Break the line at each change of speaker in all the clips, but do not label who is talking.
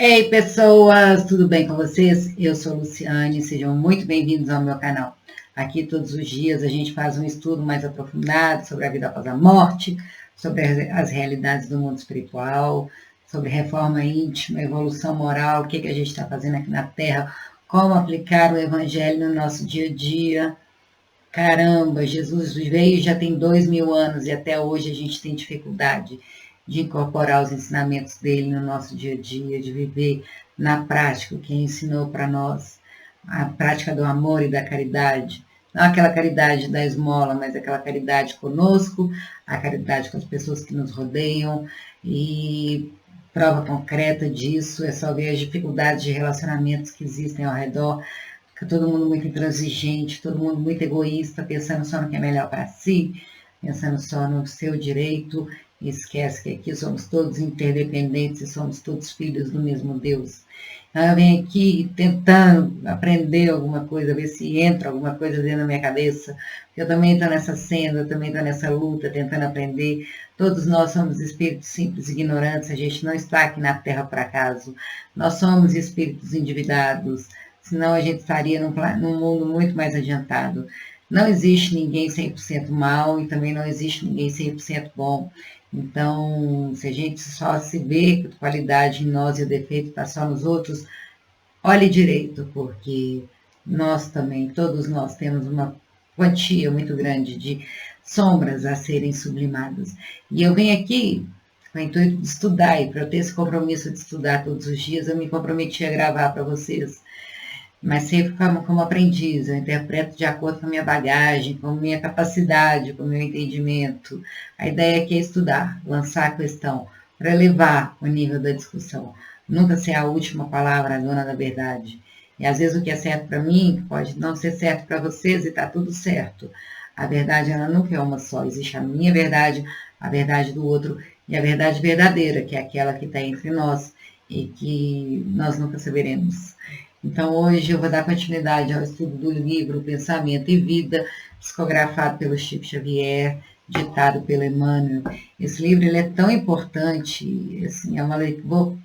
Ei, pessoas, tudo bem com vocês? Eu sou Luciane, sejam muito bem-vindos ao meu canal. Aqui todos os dias a gente faz um estudo mais aprofundado sobre a vida após a morte, sobre as realidades do mundo espiritual, sobre reforma íntima, evolução moral, o que a gente está fazendo aqui na Terra, como aplicar o Evangelho no nosso dia a dia. Caramba, Jesus veio já tem 2000 anos e até hoje a gente tem dificuldade de incorporar os ensinamentos dele no nosso dia a dia, de viver na prática o que ele ensinou para nós, a prática do amor e da caridade. Não aquela caridade da esmola, mas aquela caridade conosco, a caridade com as pessoas que nos rodeiam. E prova concreta disso é só ver as dificuldades de relacionamentos que existem ao redor. Todo mundo muito intransigente, todo mundo muito egoísta, pensando só no que é melhor para si, pensando só no seu direito, e esquece que aqui somos todos interdependentes e somos todos filhos do mesmo Deus. Então eu venho aqui tentando aprender alguma coisa, ver se entra alguma coisa dentro da minha cabeça. Eu também estou nessa senda, eu também estou nessa luta, tentando aprender. Todos nós somos espíritos simples e ignorantes, a gente não está aqui na Terra por acaso. Nós somos espíritos endividados, senão a gente estaria num mundo muito mais adiantado. Não existe ninguém 100% mal e também não existe ninguém 100% bom. Então, se a gente só se vê com qualidade em nós e o defeito está só nos outros, olhe direito, porque nós também, todos nós temos uma quantia muito grande de sombras a serem sublimadas. E eu venho aqui com o intuito de estudar, e para eu ter esse compromisso de estudar todos os dias, eu me comprometi a gravar para vocês, mas sempre como aprendiz, eu interpreto de acordo com a minha bagagem, com a minha capacidade, com o meu entendimento. A ideia aqui é estudar, lançar a questão, para elevar o nível da discussão. Nunca ser a última palavra, a dona da verdade. E às vezes o que é certo para mim pode não ser certo para vocês e está tudo certo. A verdade, ela nunca é uma só. Existe a minha verdade, a verdade do outro e a verdade verdadeira, que é aquela que está entre nós e que nós nunca saberemos. Então, hoje eu vou dar continuidade ao estudo do livro Pensamento e Vida, psicografado pelo Chico Xavier, ditado pelo Emmanuel. Esse livro ele é tão importante, assim, é uma lei o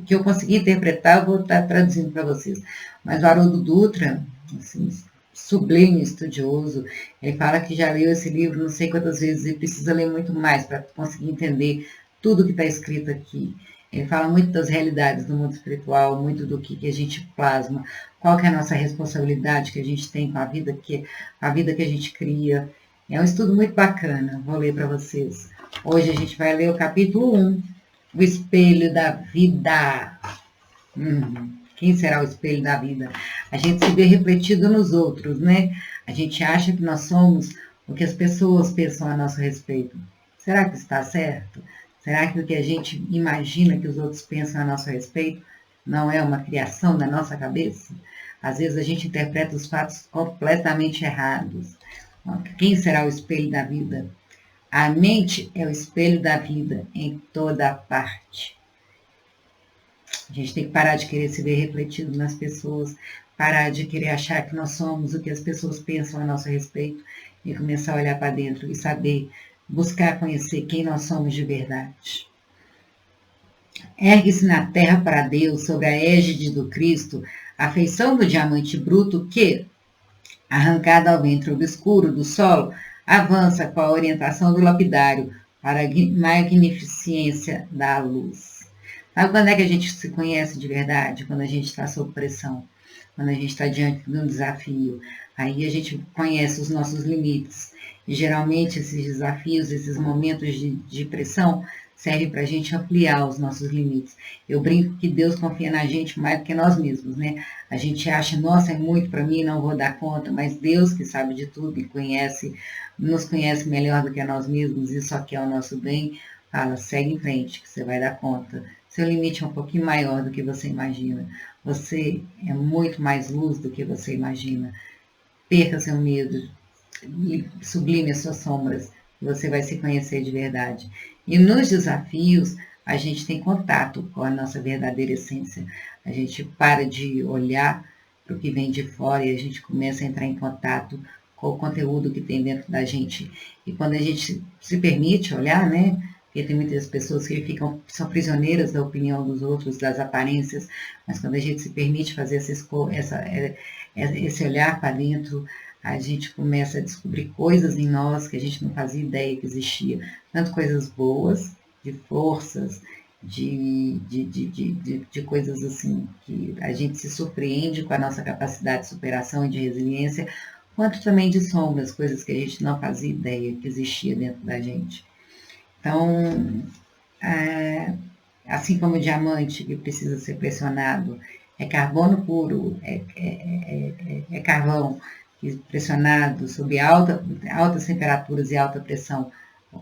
que eu consegui interpretar, eu vou estar traduzindo para vocês. Mas o Haroldo Dutra, assim, sublime estudioso, ele fala que já leu esse livro não sei quantas vezes e precisa ler muito mais para conseguir entender tudo que está escrito aqui. Ele fala muito das realidades do mundo espiritual, muito do que a gente plasma, qual que é a nossa responsabilidade que a gente tem com a vida que a gente cria. É um estudo muito bacana, vou ler para vocês. Hoje a gente vai ler o capítulo 1, o espelho da vida. Quem será o espelho da vida? A gente se vê refletido nos outros, né? A gente acha que nós somos o que as pessoas pensam a nosso respeito. Será que está certo? Será que o que a gente imagina que os outros pensam a nosso respeito não é uma criação da nossa cabeça? Às vezes a gente interpreta os fatos completamente errados. Quem será o espelho da vida? A mente é o espelho da vida em toda parte. A gente tem que parar de querer se ver refletido nas pessoas, parar de querer achar que nós somos o que as pessoas pensam a nosso respeito e começar a olhar para dentro e saber buscar conhecer quem nós somos de verdade. Ergue-se na terra para Deus, sobre a égide do Cristo, a feição do diamante bruto que, arrancado ao ventre obscuro do solo, avança com a orientação do lapidário para a magnificência da luz. Sabe quando é que a gente se conhece de verdade? Quando a gente está sob pressão, quando a gente está diante de um desafio. Aí a gente conhece os nossos limites. E geralmente esses desafios, esses momentos de pressão, servem para a gente ampliar os nossos limites. Eu brinco que Deus confia na gente mais do que nós mesmos, né? A gente acha, nossa, é muito para mim, não vou dar conta, mas Deus que sabe de tudo e nos conhece melhor do que a nós mesmos e só quer o nosso bem, fala, segue em frente, que você vai dar conta. Seu limite é um pouquinho maior do que você imagina. Você é muito mais luz do que você imagina. Perca seu medo, sublime as suas sombras, e você vai se conhecer de verdade. E nos desafios, a gente tem contato com a nossa verdadeira essência. A gente para de olhar para o que vem de fora e a gente começa a entrar em contato com o conteúdo que tem dentro da gente. E quando a gente se permite olhar, né, Porque tem muitas pessoas que são prisioneiras da opinião dos outros, das aparências, mas quando a gente se permite fazer esse olhar para dentro, a gente começa a descobrir coisas em nós que a gente não fazia ideia que existia. Tanto coisas boas, de forças, de coisas assim, que a gente se surpreende com a nossa capacidade de superação e de resiliência, quanto também de sombras, coisas que a gente não fazia ideia que existia dentro da gente. Então, assim como o diamante que precisa ser pressionado, é carbono puro, é carvão pressionado sob altas temperaturas e alta pressão,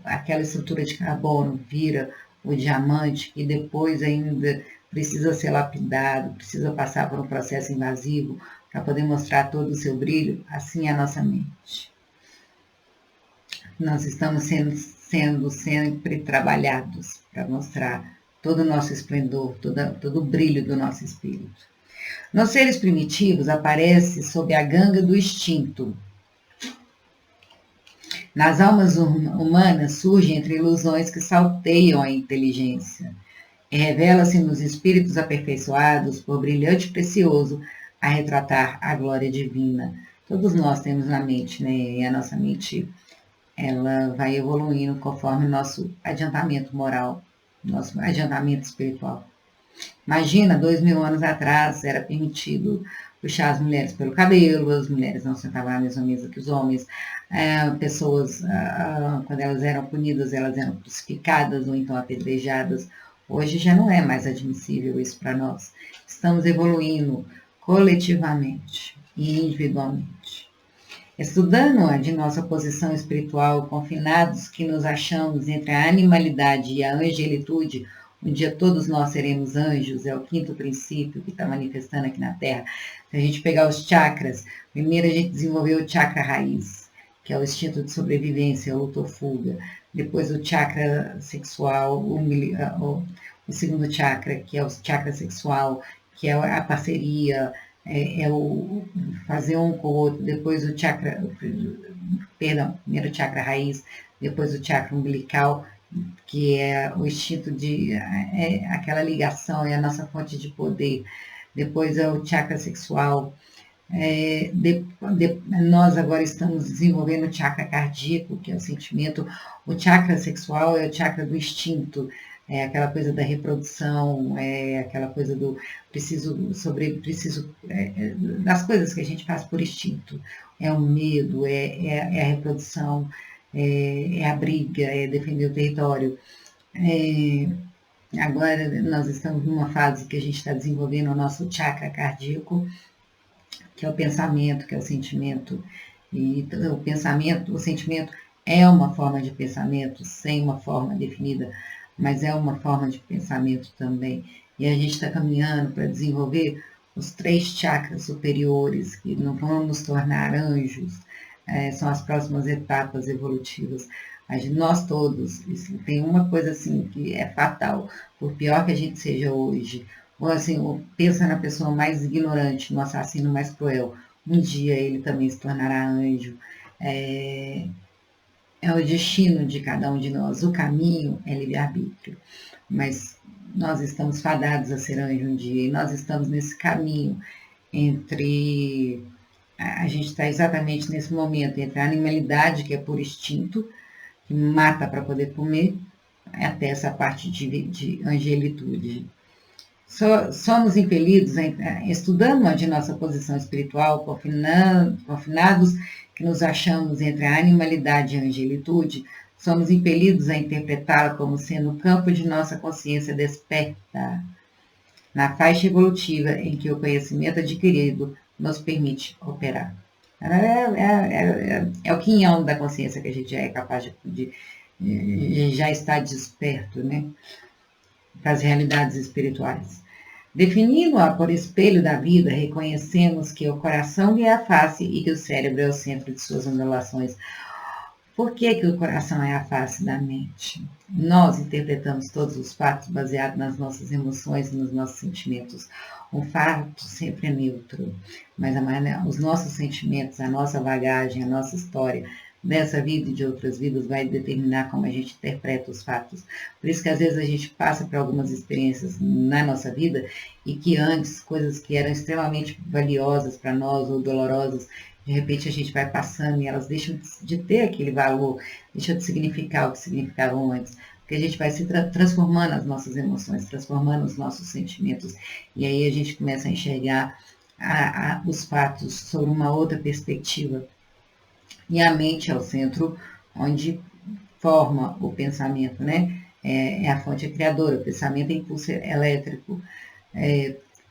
aquela estrutura de carbono vira o diamante e depois ainda precisa ser lapidado, precisa passar por um processo invasivo para poder mostrar todo o seu brilho, assim é a nossa mente. Nós estamos sendo sempre trabalhados para mostrar todo o nosso esplendor, todo o brilho do nosso espírito. Nos seres primitivos aparece sob a ganga do instinto. Nas almas humanas surgem entre ilusões que salteiam a inteligência. E revela-se nos espíritos aperfeiçoados por brilhante e precioso a retratar a glória divina. Todos nós temos na mente, né? E a nossa mente, ela vai evoluindo conforme o nosso adiantamento moral, nosso adiantamento espiritual. Imagina, 2000 anos atrás era permitido puxar as mulheres pelo cabelo, as mulheres não sentavam na mesma mesa que os homens, pessoas, quando elas eram punidas, elas eram crucificadas ou então apedrejadas. Hoje já não é mais admissível isso para nós. Estamos evoluindo coletivamente e individualmente. Estudando de nossa posição espiritual, confinados que nos achamos entre a animalidade e a angelitude, um dia todos nós seremos anjos, é o quinto princípio que está manifestando aqui na Terra. Se a gente pegar os chakras, primeiro a gente desenvolveu o chakra raiz, que é o instinto de sobrevivência, a luta ou fuga. Depois o chakra sexual, o segundo chakra, que é o chakra sexual, que é a parceria, é o fazer um com o outro. Depois o chakra, primeiro o chakra raiz, depois o chakra umbilical, que é o instinto de aquela ligação, é a nossa fonte de poder. Depois é o chakra sexual. Nós agora estamos desenvolvendo o chakra cardíaco, que é o sentimento. O chakra sexual é o chakra do instinto, é aquela coisa da reprodução, é aquela coisa do preciso das coisas que a gente faz por instinto. É o medo, é a reprodução, é a briga, é defender o território. Agora nós estamos numa fase que a gente está desenvolvendo o nosso chakra cardíaco, que é o pensamento, que é o sentimento. E o sentimento é uma forma de pensamento, sem uma forma definida, mas é uma forma de pensamento também. E a gente está caminhando para desenvolver os 3 chakras superiores, que não vão nos tornar anjos, são as próximas etapas evolutivas. Nós todos, tem uma coisa assim que é fatal, por pior que a gente seja hoje, ou assim, pensa na pessoa mais ignorante, no assassino mais cruel, um dia ele também se tornará anjo. É o destino de cada um de nós, o caminho é livre-arbítrio, mas nós estamos fadados a ser anjo um dia, e nós estamos nesse caminho entre, a gente está exatamente nesse momento, entre a animalidade, que é por instinto, que mata para poder comer, até essa parte de angelitude. Somos impelidos, estudando de nossa posição espiritual, confinados que nos achamos entre a animalidade e a angelitude, somos impelidos a interpretá-la como sendo o campo de nossa consciência desperta, na faixa evolutiva em que o conhecimento adquirido nos permite operar. É o quinhão da consciência que a gente já é capaz de já estar desperto, né, para as realidades espirituais. Definindo-a por espelho da vida, reconhecemos que o coração é a face e que o cérebro é o centro de suas ondulações. Por que o coração é a face da mente? Nós interpretamos todos os fatos baseados nas nossas emoções e nos nossos sentimentos. Um fato sempre é neutro, mas os nossos sentimentos, a nossa bagagem, a nossa história dessa vida e de outras vidas vai determinar como a gente interpreta os fatos. Por isso que às vezes a gente passa por algumas experiências na nossa vida e que antes, coisas que eram extremamente valiosas para nós ou dolorosas, de repente a gente vai passando e elas deixam de ter aquele valor, deixam de significar o que significavam antes. Porque a gente vai se transformando as nossas emoções, transformando os nossos sentimentos. E aí a gente começa a enxergar os fatos sobre uma outra perspectiva. E a mente é o centro onde forma o pensamento, né? É a fonte criadora. O pensamento é impulso elétrico,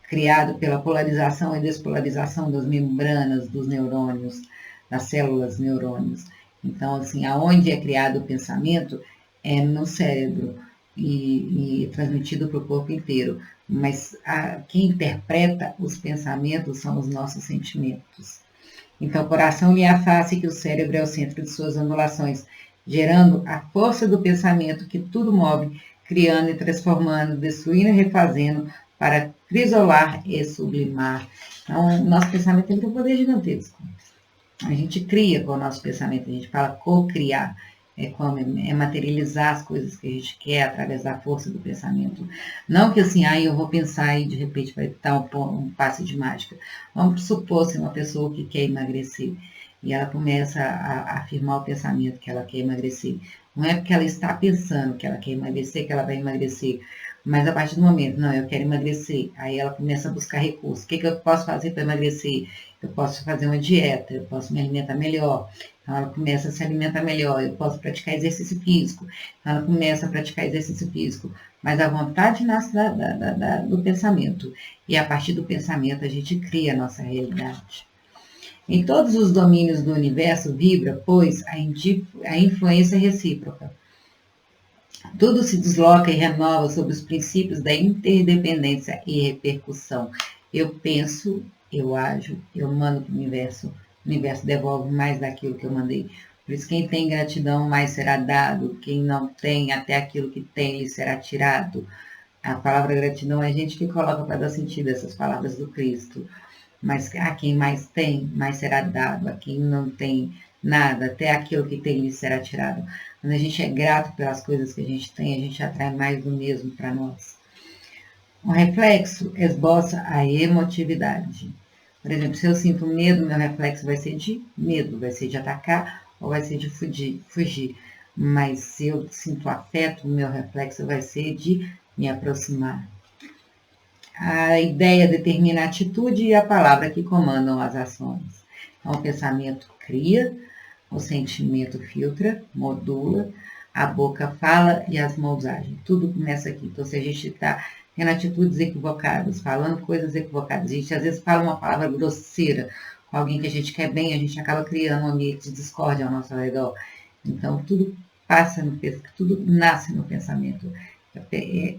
criado pela polarização e despolarização das membranas dos neurônios, das células neurônios. Então, assim, aonde é criado o pensamento é no cérebro e transmitido para o corpo inteiro. Mas quem interpreta os pensamentos são os nossos sentimentos. Então, o coração lhe afasta que o cérebro é o centro de suas ondulações, gerando a força do pensamento que tudo move, criando e transformando, destruindo e refazendo, para crisolar e sublimar. Então, nosso pensamento tem um poder gigantesco. A gente cria com o nosso pensamento, a gente fala co-criar, é materializar as coisas que a gente quer através da força do pensamento. Não que assim, eu vou pensar e de repente vai dar um passe de mágica. Vamos supor ser uma pessoa que quer emagrecer e ela começa a afirmar o pensamento que ela quer emagrecer. Não é porque ela está pensando que ela quer emagrecer que ela vai emagrecer. Mas a partir do momento, não, eu quero emagrecer, aí ela começa a buscar recursos. O que eu posso fazer para emagrecer? Eu posso fazer uma dieta, eu posso me alimentar melhor. Então ela começa a se alimentar melhor, eu posso praticar exercício físico. Então ela começa a praticar exercício físico. Mas a vontade nasce do pensamento. E a partir do pensamento a gente cria a nossa realidade. Em todos os domínios do universo vibra, pois, a influência recíproca. Tudo se desloca e renova sob os princípios da interdependência e repercussão. Eu penso, eu ajo, eu mando para o universo devolve mais daquilo que eu mandei. Por isso, quem tem gratidão, mais será dado. Quem não tem, até aquilo que tem, lhe será tirado. A palavra gratidão é a gente que coloca para dar sentido a essas palavras do Cristo. Mas a quem mais tem, mais será dado. A quem não tem nada, até aquilo que tem, lhe será tirado. Quando a gente é grato pelas coisas que a gente tem, a gente atrai mais do mesmo para nós. O reflexo esboça a emotividade. Por exemplo, se eu sinto medo, meu reflexo vai ser de medo, vai ser de atacar ou vai ser de fugir. Mas se eu sinto afeto, meu reflexo vai ser de me aproximar. A ideia determina a atitude e a palavra que comandam as ações. Então, o pensamento cria, o sentimento filtra, modula, a boca fala e as mãos agem. Tudo começa aqui. Então, se a gente está tendo atitudes equivocadas, falando coisas equivocadas, a gente às vezes fala uma palavra grosseira com alguém que a gente quer bem, a gente acaba criando um ambiente de discórdia ao nosso redor. Então, tudo passa no pensamento, tudo nasce no pensamento.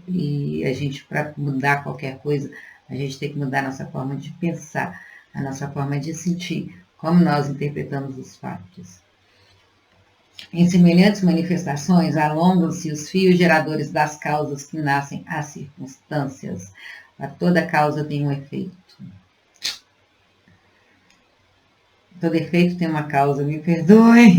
E a gente, para mudar qualquer coisa, a gente tem que mudar a nossa forma de pensar, a nossa forma de sentir, como nós interpretamos os fatos. Em semelhantes manifestações, alongam-se os fios geradores das causas que nascem às circunstâncias. A toda causa tem um efeito. Todo efeito tem uma causa, me perdoe.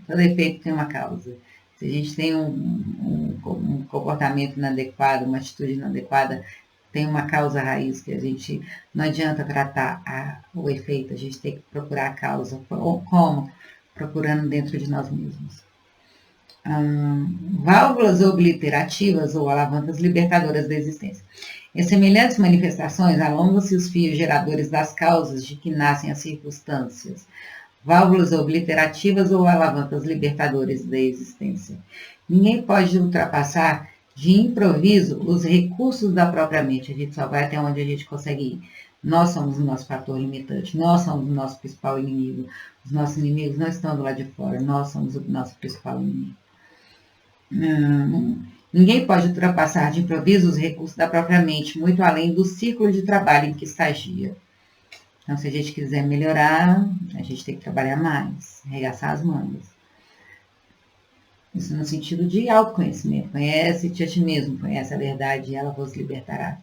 Todo efeito tem uma causa. Se a gente tem um comportamento inadequado, uma atitude inadequada, tem uma causa raiz que a gente não adianta tratar o efeito, a gente tem que procurar a causa. Como? Procurando dentro de nós mesmos. Válvulas obliterativas ou alavancas libertadoras da existência. Em semelhantes manifestações, alongam-se os fios geradores das causas de que nascem as circunstâncias. Válvulas obliterativas ou alavancas libertadoras da existência. Ninguém pode ultrapassar de improviso os recursos da própria mente. A gente só vai até onde a gente consegue ir. Nós somos o nosso fator limitante. Nós somos o nosso principal inimigo. Os nossos inimigos não estão do lado de fora. Nós somos o nosso principal inimigo. Ninguém pode ultrapassar de improviso os recursos da própria mente, muito além do ciclo de trabalho em que estagia. Então, se a gente quiser melhorar, a gente tem que trabalhar mais, arregaçar as mangas. Isso no sentido de autoconhecimento. Conhece-te a ti mesmo, conhece a verdade e ela vos libertará.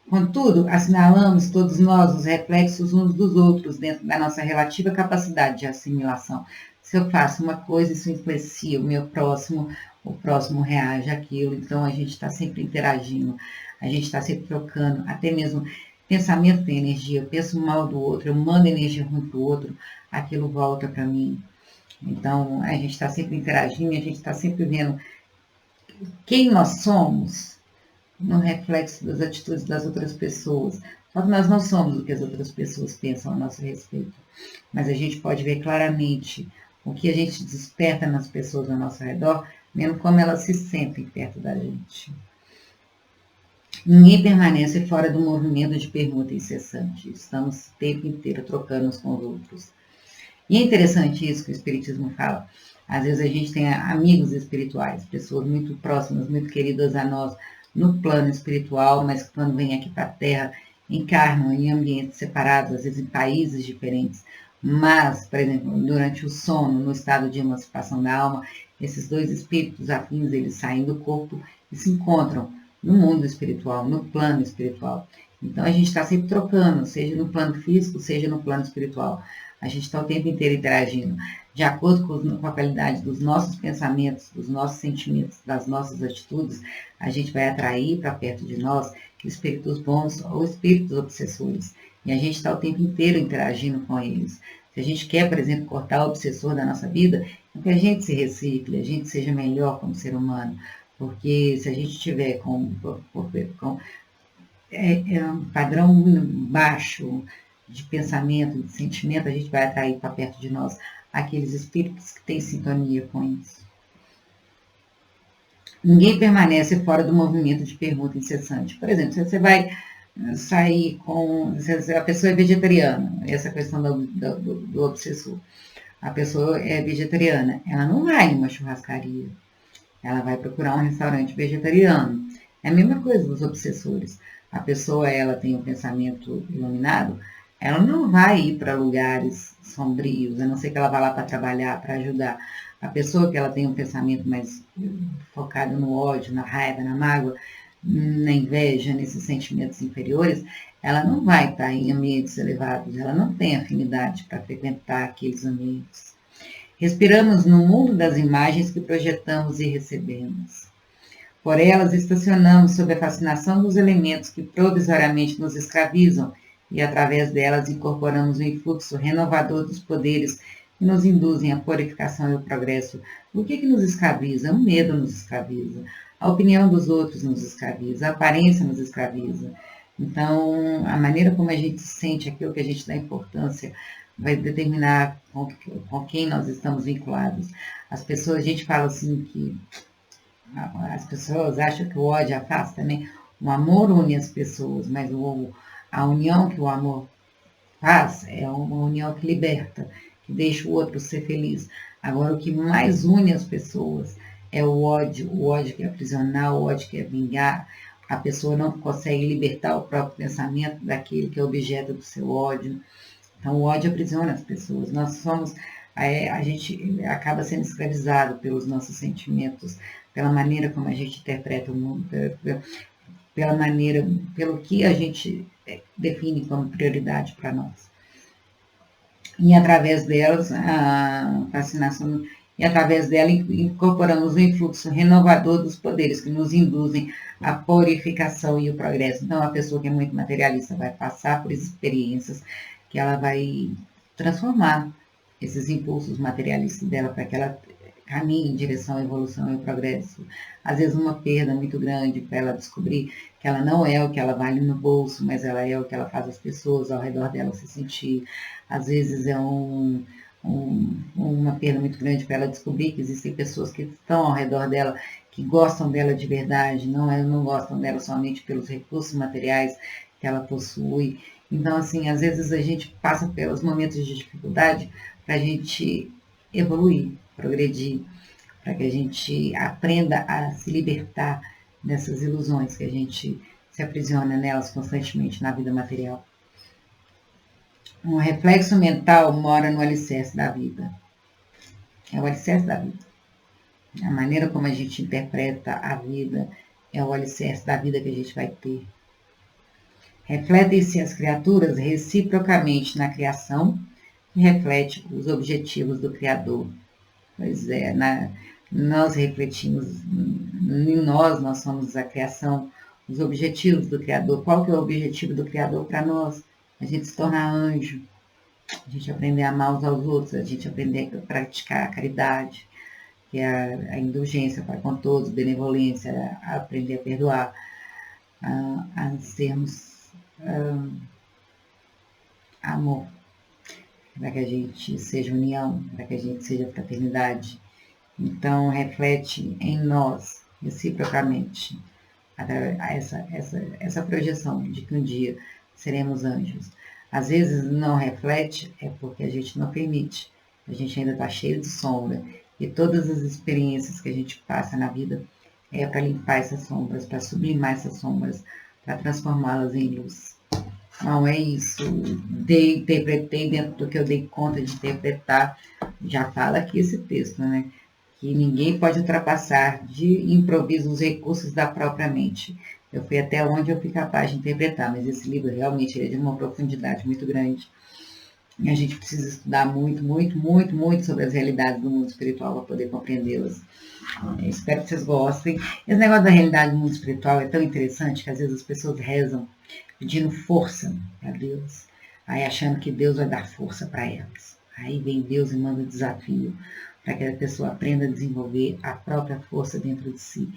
Contudo, assinalamos todos nós os reflexos uns dos outros dentro da nossa relativa capacidade de assimilação. Se eu faço uma coisa, isso influencia o próximo reage àquilo, então a gente está sempre interagindo, a gente está sempre trocando, até mesmo pensamento tem energia, eu penso mal do outro, eu mando energia ruim para o outro, aquilo volta para mim. Então, a gente está sempre interagindo, a gente está sempre vendo quem nós somos no reflexo das atitudes das outras pessoas. Só que nós não somos o que as outras pessoas pensam a nosso respeito. Mas a gente pode ver claramente o que a gente desperta nas pessoas ao nosso redor, vendo como elas se sentem perto da gente. Ninguém permanece fora do movimento de permuta incessante. Estamos o tempo inteiro trocando uns com os outros. E é interessante isso que o Espiritismo fala. Às vezes a gente tem amigos espirituais, pessoas muito próximas, muito queridas a nós no plano espiritual, mas que quando vêm aqui para a Terra encarnam em ambientes separados, às vezes em países diferentes. Mas, por exemplo, durante o sono, no estado de emancipação da alma, esses dois espíritos afins, eles saem do corpo e se encontram no mundo espiritual, no plano espiritual. Então a gente está sempre trocando, seja no plano físico, seja no plano espiritual. A gente está o tempo inteiro interagindo. De acordo com a qualidade dos nossos pensamentos, dos nossos sentimentos, das nossas atitudes, a gente vai atrair para perto de nós espíritos bons ou espíritos obsessores. E a gente está o tempo inteiro interagindo com eles. Se a gente quer, por exemplo, cortar o obsessor da nossa vida, é que a gente se recicle, a gente seja melhor como ser humano. Porque se a gente tiver com um padrão baixo de pensamento, de sentimento, a gente vai atrair para perto de nós aqueles espíritos que têm sintonia com isso. Ninguém permanece fora do movimento de permuta incessante. Por exemplo, se você vai sair com... Se a pessoa é vegetariana, essa questão do obsessor, a pessoa é vegetariana, ela não vai numa churrascaria, ela vai procurar um restaurante vegetariano. É a mesma coisa dos obsessores. A pessoa, ela tem um pensamento iluminado, ela não vai ir para lugares sombrios, a não ser que ela vá lá para trabalhar, para ajudar. A pessoa que ela tem um pensamento mais focado no ódio, na raiva, na mágoa, na inveja, nesses sentimentos inferiores, ela não vai estar em ambientes elevados, ela não tem afinidade para frequentar aqueles ambientes. Respiramos no mundo das imagens que projetamos e recebemos. Por elas estacionamos sob a fascinação dos elementos que provisoriamente nos escravizam e através delas incorporamos o influxo renovador dos poderes que nos induzem à purificação e ao progresso. O que nos escraviza? O medo nos escraviza. A opinião dos outros nos escraviza. A aparência nos escraviza. Então, a maneira como a gente sente aquilo que a gente dá importância vai determinar com quem nós estamos vinculados. As pessoas, a gente fala assim que as pessoas acham que o ódio afasta, né? O amor une as pessoas, mas a união que o amor faz é uma união que liberta, que deixa o outro ser feliz. Agora, o que mais une as pessoas é o ódio que é aprisionar, o ódio que é vingar. A pessoa não consegue libertar o próprio pensamento daquele que é objeto do seu ódio. Então, o ódio aprisiona as pessoas. Nós somos, a gente acaba sendo escravizado pelos nossos sentimentos, pela maneira como a gente interpreta o mundo, pela maneira, pelo que a gente define como prioridade para nós. E através delas, a fascinação, e através dela incorporamos o influxo renovador dos poderes que nos induzem à purificação e o progresso. Então, a pessoa que é muito materialista vai passar por experiências que ela vai transformar esses impulsos materialistas dela para que ela caminhe em direção à evolução e ao progresso. Às vezes uma perda muito grande para ela descobrir que ela não é o que ela vale no bolso, mas ela é o que ela faz as pessoas ao redor dela se sentir. Às vezes é uma perda muito grande para ela descobrir que existem pessoas que estão ao redor dela, que gostam dela de verdade, não gostam dela somente pelos recursos materiais que ela possui. Então, assim, às vezes a gente passa pelos momentos de dificuldade para a gente evoluir, progredir, para que a gente aprenda a se libertar dessas ilusões que a gente se aprisiona nelas constantemente na vida material. Um reflexo mental mora no alicerce da vida. É o alicerce da vida. A maneira como a gente interpreta a vida é o alicerce da vida que a gente vai ter. Refletem-se as criaturas reciprocamente na criação, que reflete os objetivos do Criador. Pois é, nós refletimos em nós somos a criação, os objetivos do Criador. Qual que é o objetivo do Criador para nós? A gente se tornar anjo, a gente aprender a amar uns aos outros, a gente aprender a praticar a caridade, que é a indulgência para com todos, benevolência, a aprender a perdoar, a sermos amor, para que a gente seja união, para que a gente seja fraternidade. Então, reflete em nós, reciprocamente, essa projeção de que um dia seremos anjos. Às vezes não reflete, é porque a gente não permite. A gente ainda está cheio de sombra. E todas as experiências que a gente passa na vida é para limpar essas sombras, para sublimar essas sombras, para transformá-las em luz. Não é isso. Interpretei dentro do que eu dei conta de interpretar. Já fala aqui esse texto, né? Que ninguém pode ultrapassar de improviso os recursos da própria mente. Eu fui até onde eu fui capaz de interpretar, mas esse livro realmente é de uma profundidade muito grande. E a gente precisa estudar muito, muito, muito, muito sobre as realidades do mundo espiritual para poder compreendê-las. Espero que vocês gostem. Esse negócio da realidade do mundo espiritual é tão interessante que às vezes as pessoas rezam pedindo força a Deus, aí achando que Deus vai dar força para elas. Aí vem Deus e manda desafio para que a pessoa aprenda a desenvolver a própria força dentro de si.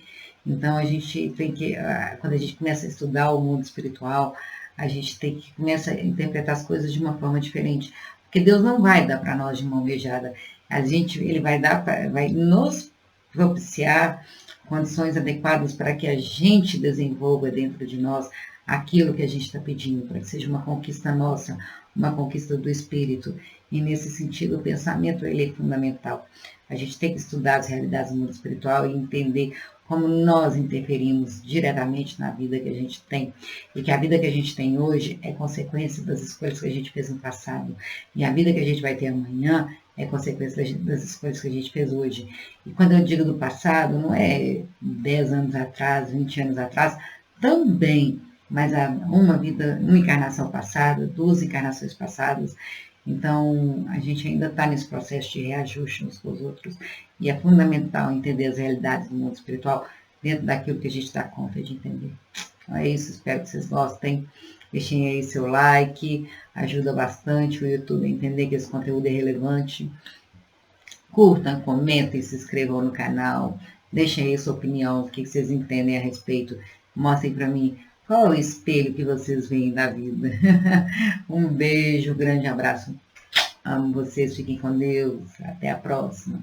Então, a gente tem que, quando a gente começa a estudar o mundo espiritual, a gente tem que começar a interpretar as coisas de uma forma diferente. Porque Deus não vai dar para nós de mão beijada. Ele vai nos propiciar condições adequadas para que a gente desenvolva dentro de nós aquilo que a gente está pedindo, para que seja uma conquista nossa, uma conquista do espírito. E nesse sentido, o pensamento ele é fundamental. A gente tem que estudar as realidades do mundo espiritual e entender como nós interferimos diretamente na vida que a gente tem. E que a vida que a gente tem hoje é consequência das escolhas que a gente fez no passado. E a vida que a gente vai ter amanhã é consequência das escolhas que a gente fez hoje. E quando eu digo do passado, não é 10 anos atrás, 20 anos atrás, também, mas uma encarnação passada, 2 encarnações passadas. Então, a gente ainda está nesse processo de reajuste uns com os outros e é fundamental entender as realidades do mundo espiritual dentro daquilo que a gente dá conta de entender. Então é isso, espero que vocês gostem. Deixem aí seu like, ajuda bastante o YouTube a entender que esse conteúdo é relevante. Curtam, comentem, se inscrevam no canal, deixem aí sua opinião, o que vocês entendem a respeito. Mostrem para mim qual é o espelho que vocês veem da vida. Um beijo, um grande abraço. Amo vocês, fiquem com Deus. Até a próxima.